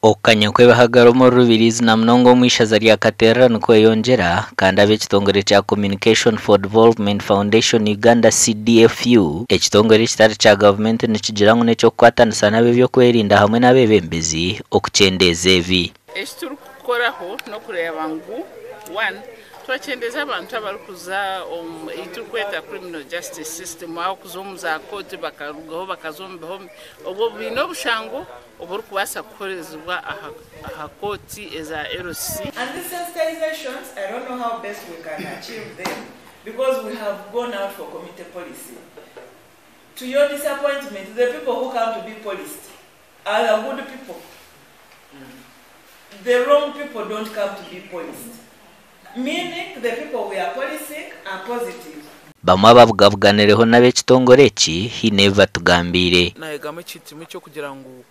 okukanya kw'ebihagaro mu RUBIRIZI na mnongo mwishaza lya katererano kweyongera kandi ab'ekitongore kya Communication for Development Foundation Uganda CDFU ekitongore kitari kya gavumenti nikigira ngu n'ekyokukwatanisa n'ab'ebyokwerinda hamwe n'abebembezi okukyendeza ebi ekiturukukoraho n'okureba ngu 1 twachendeza abantu abarukuza itukweta criminal justice system aho kuzomuza kote bakarugaho bakazombeho obwo bino bushango oburukubasa kukorezwa aha koti eza RC. And these sensitizations, I don't know how best we can achieve them because we have gone out for community policy. To your disappointment, the people who come to be policed are the good people. The wrong people don't come to be policed. Meaning the people we are policing are positive. Bamwe abavugavuganireho n'ab'ekitongore eki hineva tugambire nayegamo ekitimu cyo kugira ngo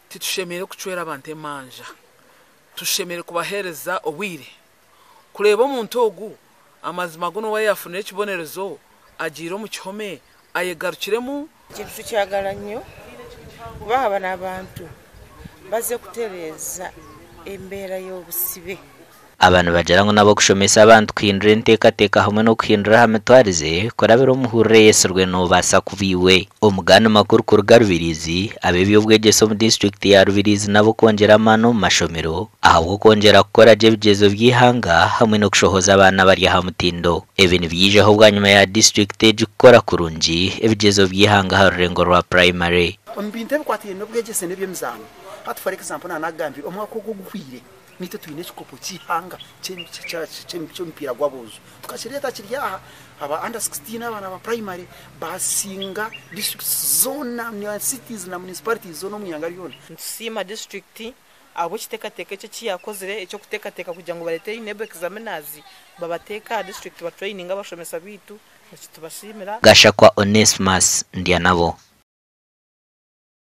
titushemere kucwera abantu emanja tushemere kubahereza obwire kureba omuntu ogu amazima gono wayafunira ekibonerezo agira mu kihome ayegarukiremu kintu kyagala nnyo kuba n'abantu baze kutereza embeera y'obusibe abantu bagira ngo nabo kushomesa abantu kuhindura enteekateeka hamwe no kuhindura amitwarize kurabira omuhurire yeserwe n'obasa kubiwe omuganda makuru kuruga RUBIRIZI ab'ebyobwegyese mu district ya RUBIRIZI nabo kwongera amaani omu mashomero ahabwo kwongera kukora gye ebigezo by'ihanga hamwe no kushohoza abaana bari aha mutindo ebi nibyijeho bwanyuma ya district egikukora kurungi ebigezo by'ihanga aha rurengo rwa primary ombintu ebikwatiire n'obwegyese n'eby'emizaano hati for example nanagambire omwaka ogwo guhwire nite tuyine ekikopo cy'ihanga cy'omupiira gw'abuuzu tukakireta kiri aha aba under 16 abana ba primary basinga district zona cities na municipalities zona omuyanga lyona nsima district abo kiteekateeka ekyo kiyakozire ekyo kuteekateeka kugira ngo balete inebo examiners babateeka district ba training abashomesa bitu ekitubashimira Gashakwa Onesmus Ndianabo.